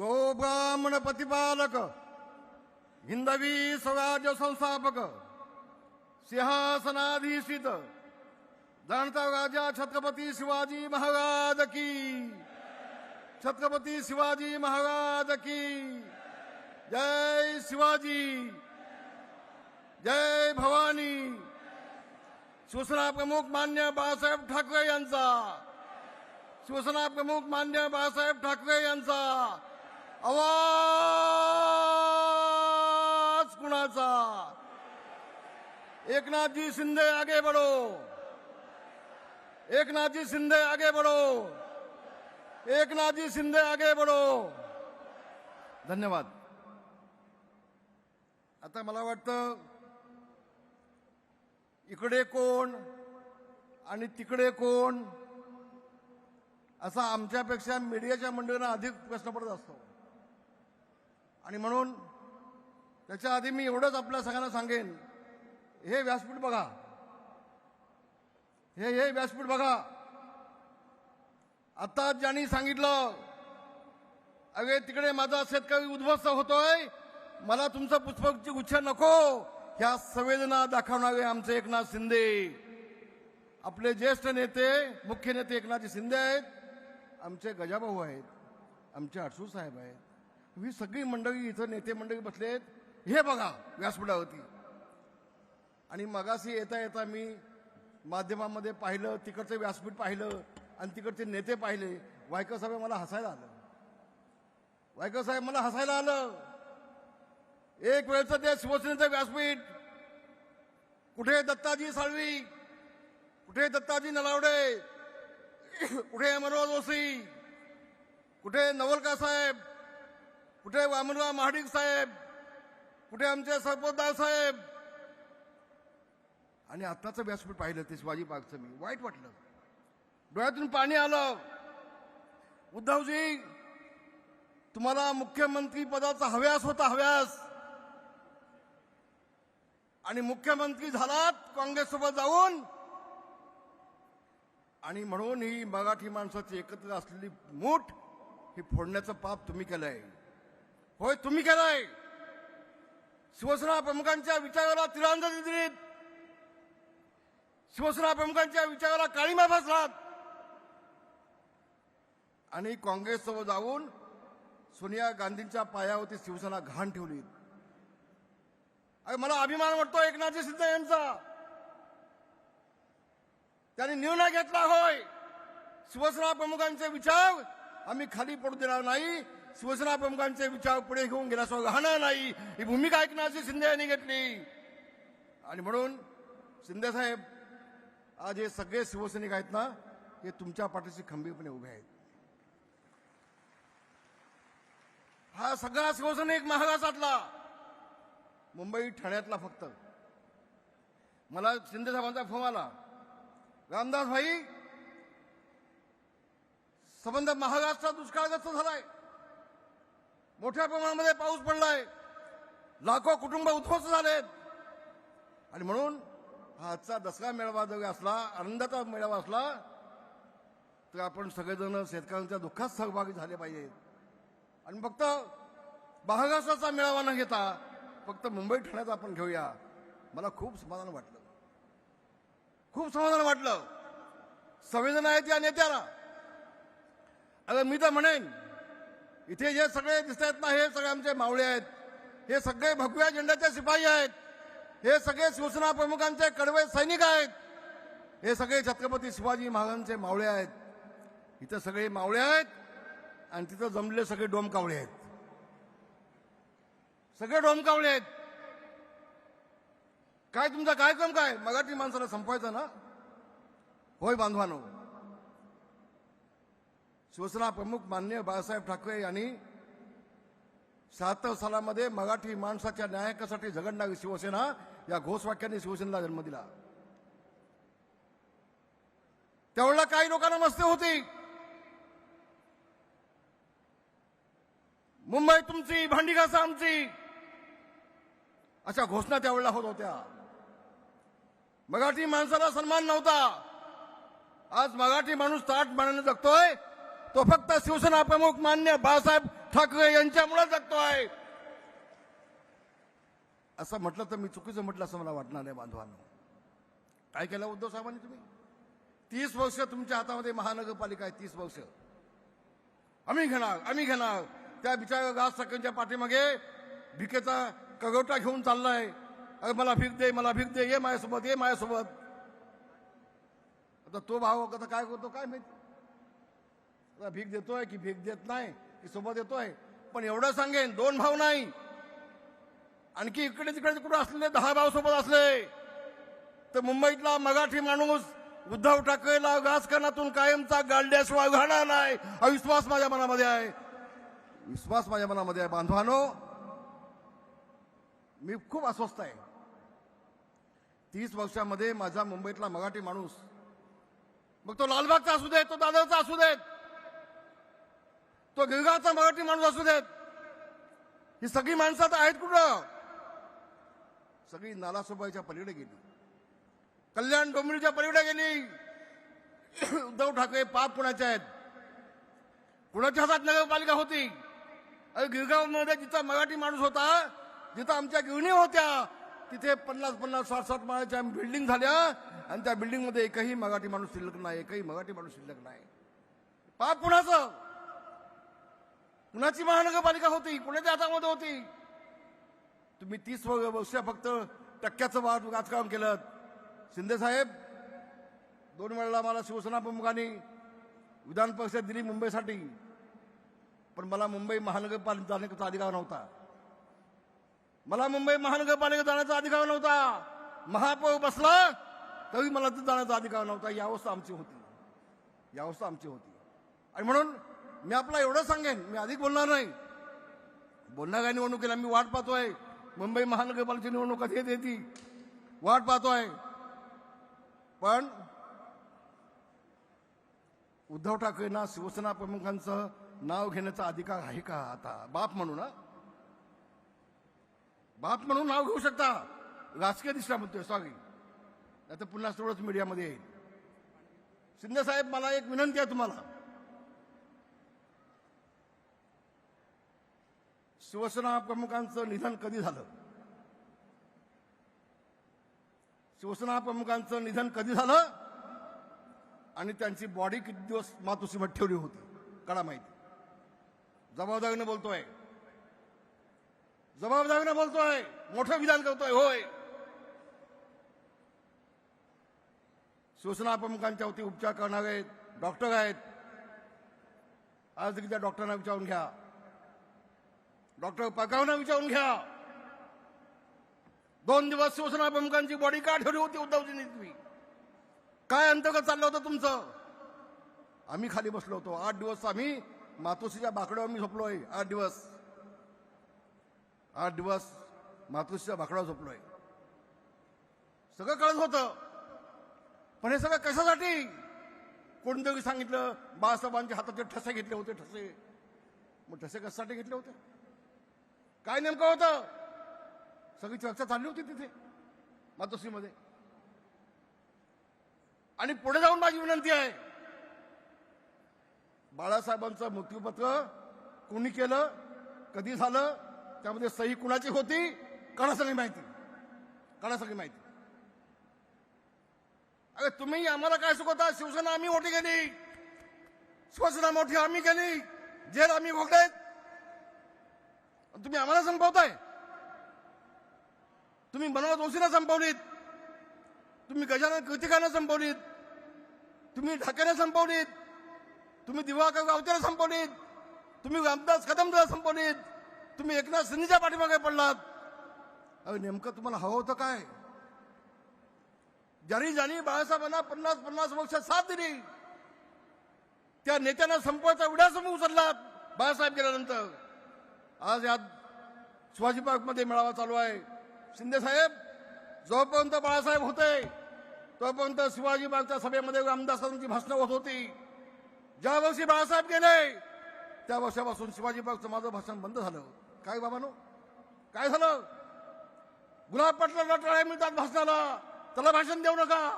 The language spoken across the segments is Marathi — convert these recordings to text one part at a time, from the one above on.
गोब्राह्मण प्रतिपालक हिंदवी स्वराज्य संस्थापक सिंहासनाधीशित जाणता राजा छत्रपती शिवाजी महाराज की, छत्रपती शिवाजी महाराज की जय। शिवाजी जय भवानी। शिवसेना प्रमुख मान्य बाळासाहेब ठाकरे यांचा, शिवसेना प्रमुख मान्य बाळासाहेब ठाकरे यांचा आवाज कुणाचा? एकनाथजी शिंदे आगे बढ़ो, एकनाथजी शिंदे आगे बढ़ो, एकनाथजी शिंदे आगे बढ़ो। धन्यवाद। आता मला वाटतं इकडे कोण आणि तिकडे कोण असा आमच्यापेक्षा मीडियाच्या मंडळींना अधिक प्रश्न पडत असतो आणि म्हणून त्याच्या आधी मी एवढंच आपल्या सगळ्यांना सांगेन, हे व्यासपीठ बघा, हे व्यासपीठ बघा। आता ज्यांनी सांगितलं अगे तिकडे माझा शेतकरी उद्ध्वस्त होतोय, मला तुमचं पुष्पगुच्छ गुच्छ नको, ह्या संवेदना दाखवणारे आमचे एकनाथ शिंदे, आपले ज्येष्ठ नेते मुख्य नेते एकनाथ शिंदे आहेत, आमचे गजाभाऊ आहेत, आमचे अडसूळ साहेब आहेत, ही सगळी मंडळी इथं नेते मंडळी बसलेत, हे बघा व्यासपीठावरती। आणि मगाशी येता येता मी माध्यमांमध्ये पाहिलं, तिकडचं व्यासपीठ पाहिलं आणि तिकडचे नेते पाहिले, वायकर साहेब मला हसायला आलं, वायकर साहेब मला हसायला आलं। एक वेळचं ते शिवसेनेचं व्यासपीठ, कुठे दत्ताजी साळवी, कुठे दत्ताजी नलावडे, कुठे अमरराव जोशी, कुठे नवलका साहेब, कुठे वामनराव महाडिक साहेब, कुठे आमचे सरपोतदार साहेब। आणि आत्ताचं व्यासपीठ पाहिलं ते शिवाजी पार्कचं, मी वाईट वाटलं, डोळ्यातून पाणी आलं। उद्धवजी, तुम्हाला मुख्यमंत्री पदाचा हव्यास होता, हव्यास, आणि मुख्यमंत्री झालात काँग्रेससोबत जाऊन, आणि म्हणून ही मराठी माणसाची एकत्र असलेली मूठ ही फोडण्याचं पाप तुम्ही केलंय, होय तुम्ही केलंय। शिवसेना प्रमुखांच्या विचाराला तिरंदाजी दिलीत, शिवसेना प्रमुखांच्या विचाराला काळीमा फासलात आणि काँग्रेससोबत जाऊन सोनिया गांधींच्या पायावरती शिवसेना घाण ठेवली। मला अभिमान वाटतो एकनाथजी शिंदे यांचा, त्यांनी निर्णय घेतला, होय शिवसेना प्रमुखांचे विचार आम्ही खाली पडू देणार नाही, शिवसेना प्रमुखांचे विचार पुढे घेऊन गेल्याशिवाय राहणार नाही, ही भूमिका एकनाथजी शिंदे यांनी घेतली। आणि म्हणून शिंदे साहेब, आज हे सगळे शिवसैनिक आहेत ना, हे तुमच्या पाठीशी खंबीरपणे उभे आहेत। हा सगळा शिवसैनिक महाराष्ट्रातला, मुंबई ठाण्यातला फक्त। मला शिंदे साहेबांचा फोन आला, रामदास भाई, संबंध महाराष्ट्रात दुष्काळग्रस्त झालाय, मोठ्या प्रमाणामध्ये पाऊस पडलाय, लाखो कुटुंब उद्ध्वस्त झालेत, आणि म्हणून हा आजचा दसरा मेळावा जर असला, आनंदाचा मेळावा असला, तर आपण सगळेजण शेतकऱ्यांच्या दुःखात सहभागी झाले पाहिजेत। आणि फक्त महाराष्ट्राचा मेळावा न घेता फक्त मुंबई ठाण्याचा आपण घेऊया। मला खूप समाधान वाटलं, खूप समाधान वाटलं। संवेदना आहेत या नेत्याला। अगं मी तर म्हणेन, इथे जे सगळे दिसत आहेत ना, हे सगळे आमचे मावळे आहेत, हे सगळे भगव्या झेंड्याचे शिपाई आहेत, हे सगळे शिवसेना प्रमुखांचे कडवे सैनिक आहेत, हे सगळे छत्रपती शिवाजी महाराजांचे मावळे आहेत। इथं सगळे मावळे आहेत आणि तिथं जमलेले सगळे डोमकावळे आहेत, सगळे डोमकावळे आहेत। काय तुमचा कार्यक्रम काय? मराठी माणसाला संपवायचा ना, होय बांधवानो। शिवसेना प्रमुख माननीय बाळासाहेब ठाकरे यांनी 76 सालामध्ये मराठी माणसाच्या न्यायासाठी झगडणारी शिवसेना या घोषवाक्याने शिवसेनेला जन्म दिला। त्यावेळेला काही लोकांना मस्ती होती, मुंबई तुमची, भांडी घासा आमची, अशा घोषणा त्यावेळेला होत होत्या। मराठी माणसाला सन्मान नव्हता। आज मराठी माणूस ताठ मानाने जगतोय, तो फक्त शिवसेना प्रमुख मान्य बाळासाहेब ठाकरे यांच्यामुळे जगतोय. असं म्हटलं तर मी चुकीचं म्हटलं असं मला वाटणार नाही. बांधवांनो, काय केलं उद्धव साहेबांनी? तुम्ही 30 वर्ष तुमच्या हातामध्ये महानगरपालिका आहे. 30 वर्ष आम्ही घेणार. त्या बिचाऱ्या राज ठाकरेंच्या पाठीमागे भिकेचा कगवटा घेऊन चाललाय. अरे मला भीक दे, ये माझ्यासोबत. आता तो भाव आता काय करतो काय माहिती. आता भीक देतोय की भीक देत नाही की सोबत येतोय. पण एवढं सांगेन, 2 भाव नाही, आणखी इकडे तिकडे कुठे असलेले 10 भाव सोबत असले तर मुंबईतला मराठी माणूस उद्धव ठाकरेला राजकारणातून कायमचा गाडल्याशिवाय राहणार नाही. हा विश्वास माझ्या मनामध्ये आहे. बांधवानो, मी खूप अस्वस्थ आहे. 30 वर्षामध्ये माझा मुंबईतला मराठी माणूस, मग तो लालबागचा असू देत, तो दादरचा असू देत, तो गिरगावचा मराठी माणूस असू देत, ही सगळी माणसं आता आहेत कुठं? सगळी नालासोबाईच्या पलीकडे गेली, कल्याण डोंबिवलीच्या पलीकडे गेली. उद्धव ठाकरे पाप कुणाचे आहेत? कुणाच्या हातात नगरपालिका होती? अरे गिरगावमध्ये जिथं मराठी माणूस होता, जिथं आमच्या गिरणी होत्या, तिथे 50-50, 60-60 माळ्याच्या बिल्डिंग झाल्या आणि त्या बिल्डिंगमध्ये एकही मराठी माणूस शिल्लक नाही. पाप कुणाचं? कुणाची महानगरपालिका होती? कुणाच्या हातामध्ये होती? तुम्ही 30 वर्ष फक्त टक्क्याचं राजकारण केलं. शिंदे साहेब 2 वेळेला मला शिवसेना प्रमुखांनी विधान परिषद दिली मुंबईसाठी, पण मला मुंबई महानगरपालिकेत जाण्याचा अधिकार नव्हता. महापौर बसला तरी मला तिथे जाण्याचा अधिकार नव्हता. ही अवस्था आमची होती. आणि म्हणून मी आपला एवढं सांगेन, मी अधिक बोलणार नाही. बोलणाऱ्या निवडणुकीला मी वाट पाहतोय. मुंबई महानगरपालिकेची निवडणूक कधी येते वाट पाहतोय. पण उद्धव ठाकरेंना शिवसेना प्रमुखांचं नाव घेण्याचा अधिकार आहे का? आता बाप म्हणून नाव घेऊ शकता. राजकीय दिशा म्हणतोय, सॉरी, आता पुन्हा तेवढंच मीडियामध्ये येईल. शिंदे साहेब, मला एक विनंती आहे तुम्हाला. शिवसेना प्रमुखांचं निधन कधी झालं आणि त्यांची बॉडी किती दिवस मातोश्रीमध्ये ठेवली होती? कडा माहिती. जबाबदारीने बोलतोय, मोठं विधान करतोय. होय, शिवसेना प्रमुखांच्या वरती उपचार करणारे डॉक्टर आहेत. आज त्या डॉक्टरांना विचारून घ्या, डॉक्टर पकावना विचारून घ्या, 2 दिवस शिवसेना प्रमुखांची बॉडी का ठेवली होती उद्धवजींनी? तुम्ही काय अंतर्गत चाललं होतं तुमचं? आम्ही खाली बसलो होतो. 8 दिवस आम्ही मातोश्रीच्या बाकड्यावर मी झोपलोय. 8 दिवस मातोश्रीच्या बाकड्यावर झोपलोय. सगळं कळत होतं. पण हे सगळं कशासाठी? कोणतरी सांगितलं बाळासाहेबांच्या हाताचे ठसे घेतले होते. मग ठसे कशासाठी घेतले होते? काय नेमकं होतं? सगळी चर्चा चालली होती तिथे मातोश्रीमध्ये. आणि पुढे जाऊन माझी विनंती आहे, बाळासाहेबांचं मृत्यूपत्र कोणी केलं, कधी झालं, त्यामध्ये सही कुणाची होती, कळा सगळी माहिती. अरे तुम्ही आम्हाला काय शिकवता? शिवसेना आम्ही मोठी केली, शिवसेना मोठी आम्ही केली, जेल आम्ही भोगलेत, तुम्ही आम्हाला संपवताय. तुम्ही मनोहर जोशीला संपवलीत, तुम्ही गजानन कीर्तिकांना संपवलीत, तुम्ही ढाकेला संपवलीत, तुम्ही दिवाकर गावतेला संपवलीत, तुम्ही रामदास कदमला संपवलीत, तुम्ही एकनाथ शिंदेच्या पाठीमागे पडलात. अरे नेमकं तुम्हाला हवं होतं काय? ज्यांनी बाळासाहेबांना 50 वर्ष साथ दिली, त्या नेत्यांना संपवायचा विडासमूह उचललात बाळासाहेब गेल्यानंतर. आज यात शिवाजी पार्कमध्ये मेळावा चालू आहे. शिंदे साहेब, जोपर्यंत बाळासाहेब होते तोपर्यंत शिवाजी पार्कच्या सभेमध्ये रामदासांची भाषणं होत होती. ज्या वर्षी बाळासाहेब गेले त्या वर्षापासून शिवाजी पार्कचं माझं भाषण बंद झालं. काय बाबांनो, काय झालं? गुलाब पाटलांना टाळ्या मिळतात भाषणाला, त्याला भाषण देऊ नका.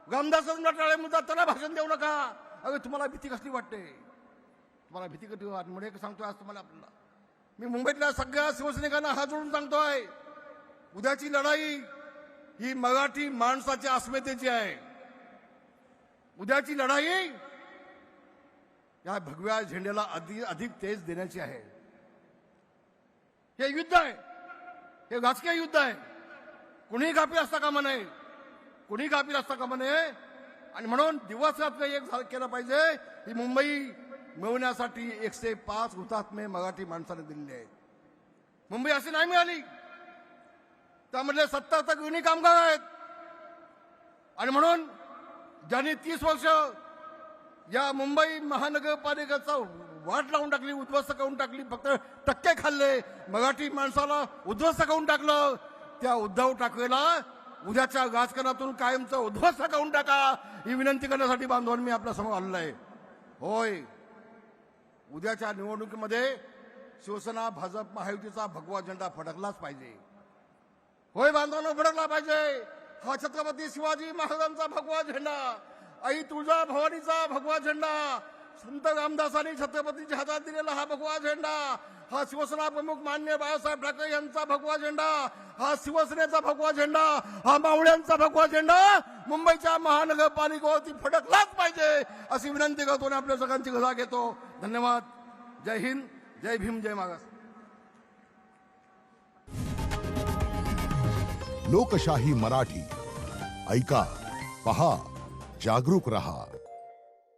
रामदासांना टाळ्या मिळतात, त्याला भाषण देऊ नका. अरे तुम्हाला भीती कसली वाटते? तुम्हाला भीती कधी म्हणून सांगतोय आज तुम्हाला आपल्याला मी मुंबईतल्या सगळ्या शिवसैनिकांना हात जोडून सांगतोय, उद्याची लढाई ही मराठी माणसाच्या अस्मितेची आहे. उद्याची लढाई या भगव्या झेंड्याला अधिक तेज देण्याची आहे. हे युद्ध आहे, हे राजकीय युद्ध आहे. कुणीही गाफील असता कामा नये, कुणीही गाफील असता कामा नये. आणि म्हणून दिवस रात्र एक केलं पाहिजे. ही मुंबई मिळवण्यासाठी 105 हुतात्मे मराठी माणसाने दिलेले आहेत. मुंबई अशी नाही मिळाली, त्यामधले 70 गृहिणी कामगार आहेत. आणि म्हणून ज्यांनी 30 वर्ष या मुंबई महानगरपालिकेचा वाट लावून टाकली, उद्ध्वस्त करून टाकली, फक्त टक्के खाल्ले, मराठी माणसाला उद्ध्वस्त करून टाकलं, त्या उद्धव ठाकरेला उद्याच्या राजकारणातून कायमचं उद्ध्वस्त करून टाका, ही विनंती करण्यासाठी बांधवांनी मी आपल्या समोर आलेलो आहे. होय, उद्याच्या निवडणुकीमध्ये शिवसेना भाजप महायुतीचा भगवा झेंडा फडकलाच पाहिजे. होय बांधवांनो, फडकला पाहिजे. हा छत्रपती शिवाजी महाराजांचा भगवा झेंडा, आई तुळजाभवानीचा भगवा झेंडा, संत रामदासांनी छत्रपतीच्या हातात दिलेला हा भगवा झेंडा, हा शिवसेना प्रमुख मान्य बाळासाहेब ठाकरे यांचा भगवा झेंडा, हा शिवसेनेचा भगवा झेंडा, हा मावळ्यांचा भगवा झेंडा मुंबईच्या महानगरपालिकेवरती फडकलाच पाहिजे, अशी विनंती करतो आणि आपल्या सगळ्यांची रजा घेतो. धन्यवाद. जय हिंद, जय भीम, जय महाराष्ट्र. लोकशाही मराठी ऐका, पहा, जागरूक रहा.